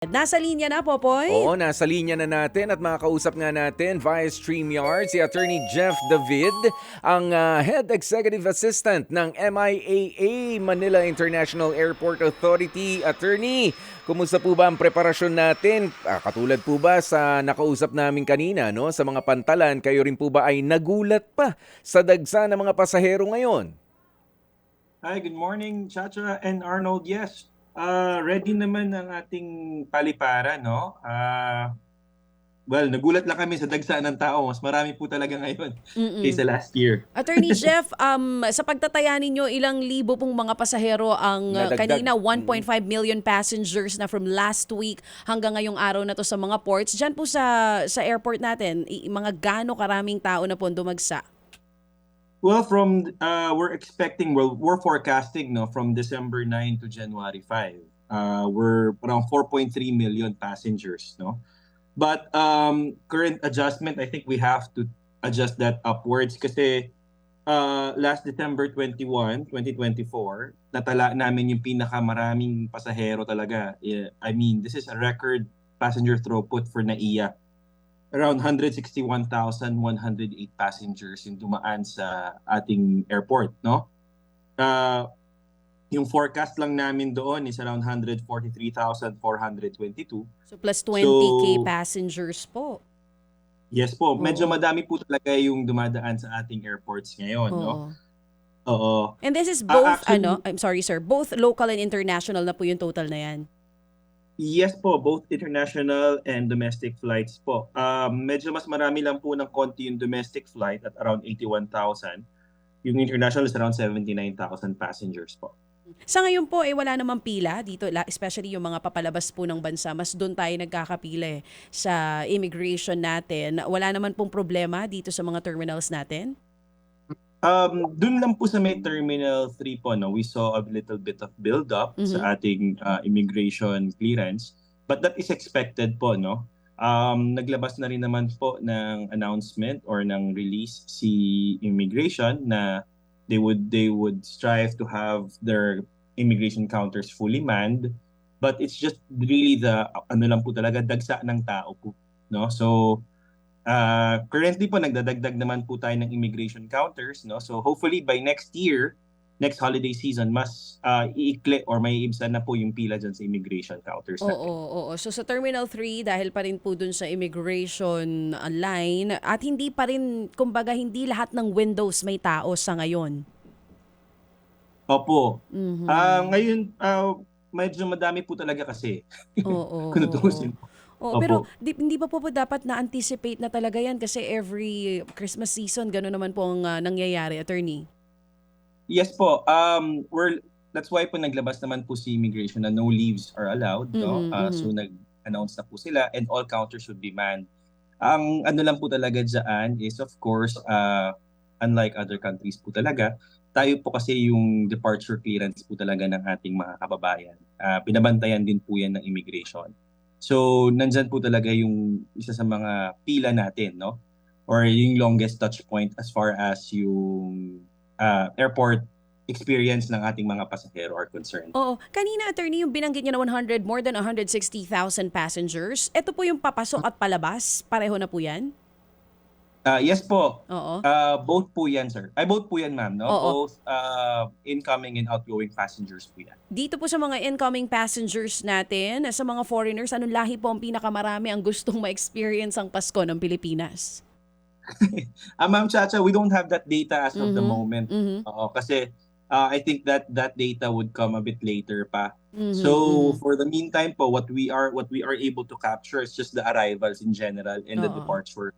Nasa linya na, Popoy? Oo, nasa linya na natin at makakausap nga natin via StreamYard si Attorney Jeff David, ang Head Executive Assistant ng MIAA, Manila International Airport Authority. Attorney, kumusta po ba ang preparasyon natin? Katulad po ba sa nakausap namin kanina, no? Sa mga pantalan, kayo rin po ba ay nagulat pa sa dagsa ng mga pasahero ngayon? Hi, good morning, Chacha and Arnold. Yes, ready naman ang ating paliparan, no? Nagulat lang kami sa dagsa ng tao. Mas marami po talaga ngayon kaysa last year. Attorney Jeff, sa pagtataya ninyo, ilang libo pong mga pasahero ang Nadagdag. kanina 1.5 million passengers na from last week hanggang ngayong araw na to sa mga ports. Diyan po sa airport natin, mga gaano karaming tao na po dumagsa? Well, we're forecasting, no, from December 9 to January 5. We're around 4.3 million passengers, no? But current adjustment, I think we have to adjust that upwards kasi last December 21, 2024, natala namin yung pinakamaraming pasahero talaga. Yeah, I mean, this is a record passenger throughput for NAIA. Around 161,108 passengers yung dumaan sa ating airport, no? Yung forecast lang namin doon is around 143,422. So plus 20K So, passengers po. yes po, medyo Oo. madami po talaga yung dumadaan sa ating airports ngayon, no? Oo. Oo. And this is both, Actually, I'm sorry sir, both local and international na po yung total na yan. yes po, both international and domestic flights po. Medyo mas marami lang po ng konti yung domestic flight at around 81,000. Yung international is around 79,000 passengers po. Sa ngayon po, wala namang pila dito, especially yung mga papalabas po ng bansa. Mas doon tayo nagkakapila sa immigration natin. Wala naman pong problema dito sa mga terminals natin? Dun lang po sa may Terminal 3 po, no, we saw a little bit of build-up sa ating immigration clearance. But that is expected po, no? Naglabas na rin naman po ng announcement or ng release si immigration na they would strive to have their immigration counters fully manned. But it's just really the ano lang po talaga, dagsa ng tao po, no? So currently po nagdadagdag naman po tayo ng immigration counters, no? So hopefully by next year, next holiday season, mas iikli or may ibsan na po yung pila dyan sa immigration counters Oo, natin. oo. So sa Terminal 3, dahil pa rin po dun sa immigration line, at hindi pa rin, kumbaga, hindi lahat ng windows may tao sa ngayon. Opo. Mhm. Ngayon, medyo madami po talaga kasi. Oo, Kung oo. tutusin po. Oo, pero Opo. hindi pa po dapat na-anticipate na talaga yan kasi every Christmas season, gano'n naman po ang nangyayari, attorney. Yes po. That's why po naglabas naman po si immigration na no leaves are allowed, no? Mhm, mhm. So nag-announce na po sila and all counters should be manned. Ang ano lang po talaga dyan is of course, unlike other countries po talaga, tayo po kasi yung departure clearance po talaga ng ating mga kababayan. Binabantayan din po yan ng immigration. So nandyan po talaga yung isa sa mga pila natin, no? Or yung longest touch point as far as yung airport experience ng ating mga pasahero are concerned. Oo. Kanina, attorney, yung binanggit niyo na more than 160,000 passengers. Ito po yung papasok at palabas? Pareho na po yan? Yes po. Oo. Both po yan, sir. Both po yan, ma'am. No? Oo. Both incoming and outgoing passengers po yan. Dito po sa mga incoming passengers natin, sa mga foreigners, anong lahi po ang pinakamarami ang gustong ma-experience ang Pasko ng Pilipinas? Ma'am Chacha, we don't have that data as of the moment. Mhm. Kasi I think that data would come a bit later pa. Mhm, So mhm. for the meantime po, what we are able to capture is just the arrivals in general and the Oo. departures.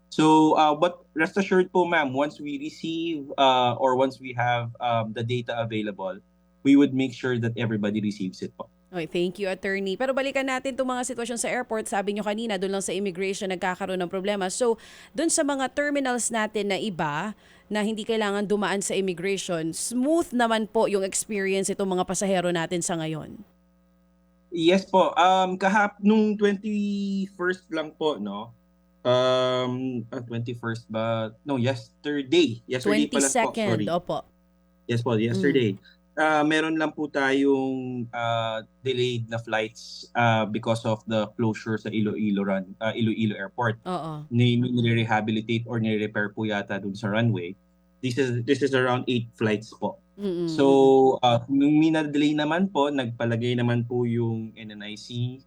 So, but rest assured po, ma'am, once we receive or once we have the data available, we would make sure that everybody receives it po. Okay, thank you, attorney. Pero balikan natin itong mga sitwasyon sa airport. Sabi nyo kanina, doon lang sa immigration nagkakaroon ng problema. So, doon sa mga terminals natin na iba, na hindi kailangan dumaan sa immigration, smooth naman po yung experience itong mga pasahero natin sa ngayon. Yes po. Nung 21st lang po, no? 21st ba? No, yesterday. Yesterday pala po, 22nd, sorry. opo. Yes po, yesterday. Meron lang po tayong delayed na flights because of the closure sa Iloilo Airport. Oo. Nire-rehabilitate or nire-repair po yata dun sa runway. This is around 8 flights po. Mm-mm, So, mm-mm. nung mina-delay naman po, nagpalagay naman po yung NNIC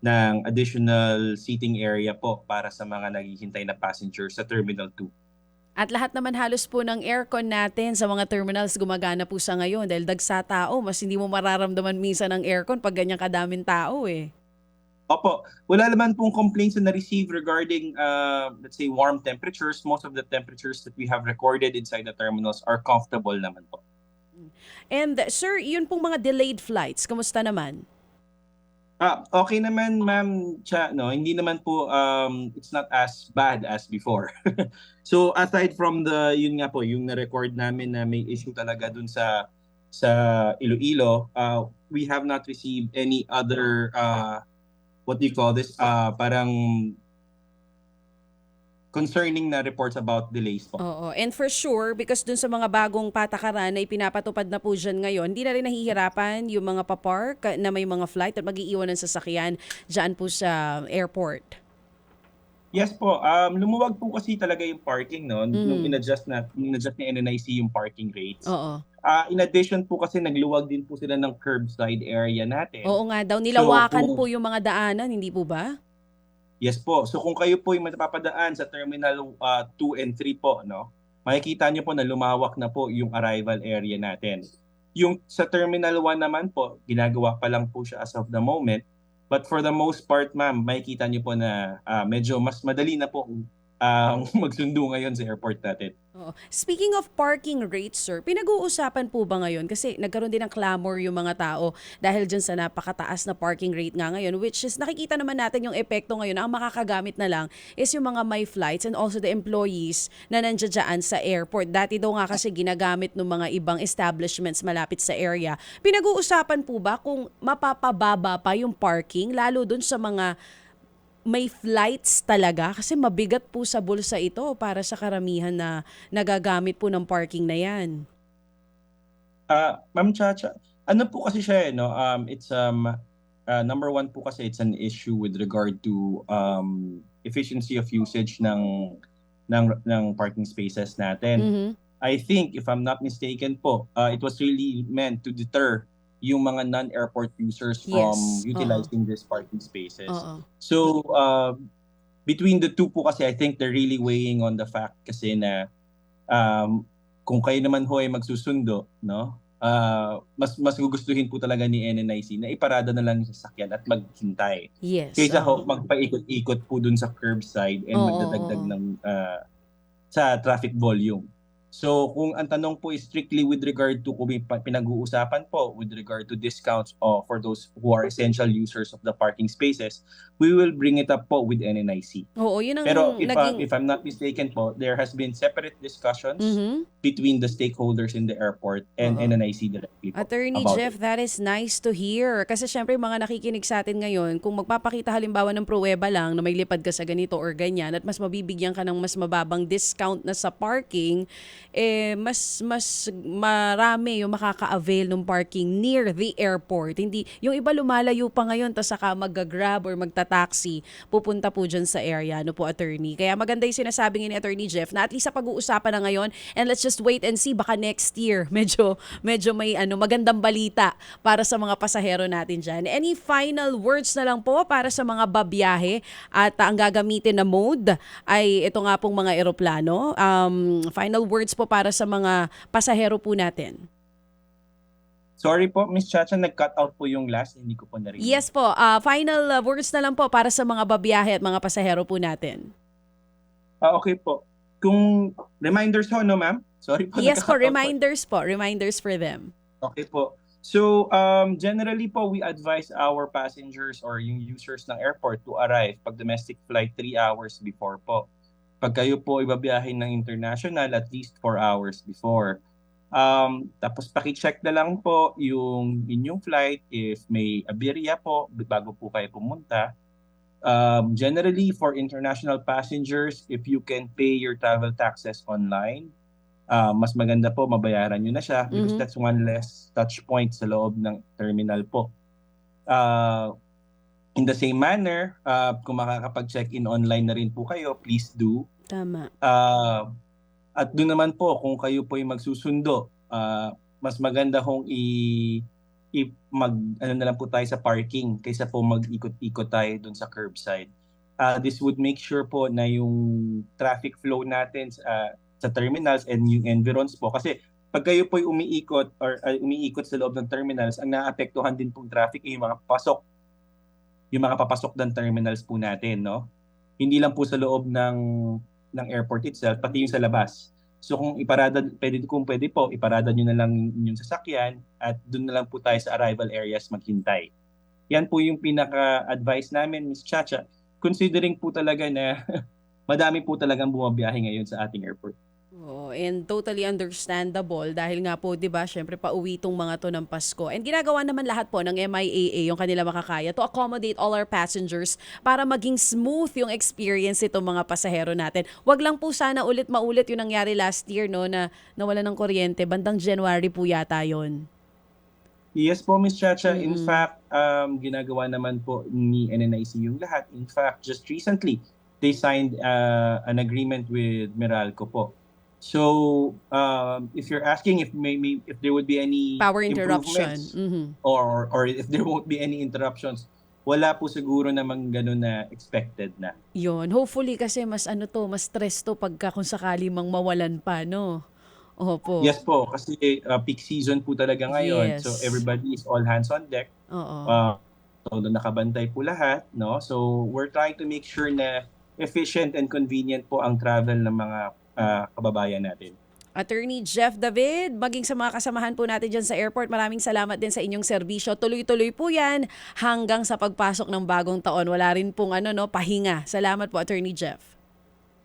ng additional seating area po para sa mga naghihintay na passengers sa Terminal 2. At lahat naman halos po ng aircon natin sa mga terminals gumagana po sa ngayon dahil dagsa tao. Mas hindi mo mararamdaman minsan ang aircon pag ganyan kadaming tao eh. Opo, wala naman pong complaints na na-receive regarding, let's say, warm temperatures. Most of the temperatures that we have recorded inside the terminals are comfortable naman po. And sir, yun pong mga delayed flights, kamusta naman? Okay naman, Ma'am Cha, no? Hindi naman po, it's not as bad as before. So, aside from yun nga po, yung na-record namin na may issue talaga dun sa Iloilo, we have not received any other, what do you call this, parang concerning na reports about delays po. Oo, and for sure, because dun sa mga bagong patakaran na ipinapatupad na po dyan ngayon, hindi na rin nahihirapan yung mga papark na may mga flight at mag-iiwan ng sasakyan dyan po sa airport. Yes po, lumuwag po kasi talaga yung parking, no? Nung inadjust ni NNIC yung parking rates. Oo. In addition po kasi nagluwag din po sila ng curbside area natin. Oo nga daw, So, nilawakan po yung mga daanan, hindi po ba? yes po. So kung kayo po ay mapapadaan sa Terminal 2 and 3 po, no? Makikita niyo po na lumawak na po yung arrival area natin. Yung sa Terminal 1 naman po, ginagawa pa lang po siya as of the moment. But for the most part, ma'am, makikita niyo po na medyo mas madali na po magsundo ngayon sa airport natin. Oo. Speaking of parking rates, sir, pinag-uusapan po ba ngayon? Kasi nagkaroon din ng clamor yung mga tao dahil dyan sa napakataas na parking rate nga ngayon, which is nakikita naman natin yung epekto ngayon. Ang makakagamit na lang is yung mga may flights and also the employees na nandiyan dyan sa airport. Dati daw nga kasi ginagamit ng mga ibang establishments malapit sa area. Pinag-uusapan po ba kung mapapababa pa yung parking, lalo dun sa mga may flights talaga kasi mabigat po sa bulsa ito para sa karamihan na nagagamit po ng parking na yan. Ma'am Chacha, ano po kasi siya no? It's number one po kasi it's an issue with regard to efficiency of usage ng parking spaces natin. Mhm. I think if I'm not mistaken po, it was really meant to deter yung mga non-airport users from Yes. utilizing these parking spaces. Oo. So, between the two po kasi I think they're really weighing on the fact kasi na kung kayo naman ho ay magsusundo, no? Mas gugustuhin po talaga ni NNIC na iparada na lang yung sasakyan at maghintay. Yes. Kaysa ho Oo. magpaikot-ikot po dun sa curbside and Oo, magdadagdag oo. ng sa traffic volume. So kung ang tanong po is strictly with regard to kung may pinag-uusapan po with regard to discounts for those who are essential users of the parking spaces, we will bring it up po with NNIC. Oo, yun ang Pero naging... if I'm not mistaken po, there has been separate discussions Mhm. between the stakeholders in the airport and Oo. NNIC directly po Attorney about Jeff, it. that is nice to hear. Kasi syempre mga nakikinig sa atin ngayon, kung magpapakita halimbawa ng pruweba lang na may lipad ka sa ganito or ganyan at mas mabibigyan ka ng mas mababang discount na sa parking, mas marami yung makaka-avail ng parking near the airport. Hindi, yung iba lumalayo pa ngayon tas saka mag-grab or magta-taxi, pupunta po dyan sa area. Ano po, attorney? Kaya maganda yung sinasabi ni Attorney Jeff na at least sa pag-uusapan na ngayon and let's just wait and see baka next year medyo may magandang balita para sa mga pasahero natin dyan. Any final words na lang po para sa mga babiyahe at ang gagamitin na mode ay ito nga pong mga eroplano. Final words po para sa mga pasahero po natin. Sorry po, Miss Chacha, nag-cut out po yung last. Hindi ko po narinig. Yes po, final words na lang po para sa mga babiyahe at mga pasahero po natin. Okay po. Kung reminders ho, no ma'am? Sorry po. Yes po, nagka-cut out po. reminders for them. Okay po. So, generally po, we advise our passengers or yung users ng airport to arrive pag domestic flight 3 hours before po. Pag kayo po ibabiyahin ng international, at least 4 hours before. Tapos paki-check na lang po yung inyong flight if may aberya po bago po kayo pumunta. Generally, for international passengers, if you can pay your travel taxes online, mas maganda po mabayaran nyo na siya because Mhm. that's one less touch point sa loob ng terminal po. Uh, in the same manner, kung makakapag-check-in online na rin po kayo, please do. Tama. Uh, at doon naman po, kung kayo po ay magsusundo, mas maganda kung ano na lang po tayo sa parking kaysa po mag-ikot-ikot tayo doon sa curbside. This would make sure po na yung traffic flow natin sa terminals and yung environs po. Kasi pag kayo po ay umiikot sa loob ng terminals, ang naapektuhan din pong traffic ay yung mga papasok ng terminals po natin, no? Hindi lang po sa loob ng airport itself, pati yung sa labas. So kung pwede po, iparada nyo na lang yung sasakyan at doon na lang po tayo sa arrival areas maghintay. Yan po yung pinaka-advice namin, Ms. Chacha, considering po talaga na madami po talagang bumabiyahe ngayon sa ating airport. Oo, and totally understandable dahil nga po 'di ba, syempre pauwi tong mga to ng Pasko. And ginagawa naman lahat po ng MIAA yung kanila makakaya to accommodate all our passengers para maging smooth yung experience itong mga pasahero natin. Wag lang po sana maulit yung nangyari last year no na nawala ng kuryente bandang January po yata yon. Yes po, Ms. Chacha. In Mm. fact, ginagawa naman po ni NNIC yung lahat. In fact, just recently, they signed an agreement with Meralco po. So, if you're asking if there would be any Power interruption. improvements Mhm. or if there won't be any interruptions, wala po siguro namang ganun na expected na. Yun, hopefully kasi mas mas stress to pagka kung sakali mang mawalan pa, no? Opo. Yes po, kasi peak season po talaga ngayon. So, Yes. everybody is all hands on deck. Oo. Todo nakabantay po lahat, no? So, we're trying to make sure na efficient and convenient po ang travel ng mga kababayan natin. Attorney Jeff David, maging sa mga kasamahan po natin dyan sa airport, maraming salamat din sa inyong serbisyo. Tuloy-tuloy po yan hanggang sa pagpasok ng bagong taon. Wala rin pong pahinga. Salamat po, Attorney Jeff.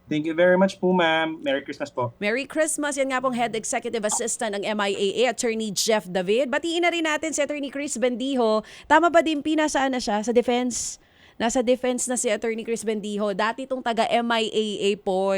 Thank you very much po, ma'am. Merry Christmas po. Merry Christmas. Yan nga pong Head Executive Assistant ng MIAA, Attorney Jeff David. Batiin na rin natin si Attorney Chris Bendijo. Tama ba din, nasaan na siya? Sa defense? Nasa defense na si Attorney Chris Bendijo. Dati itong taga MIAA po.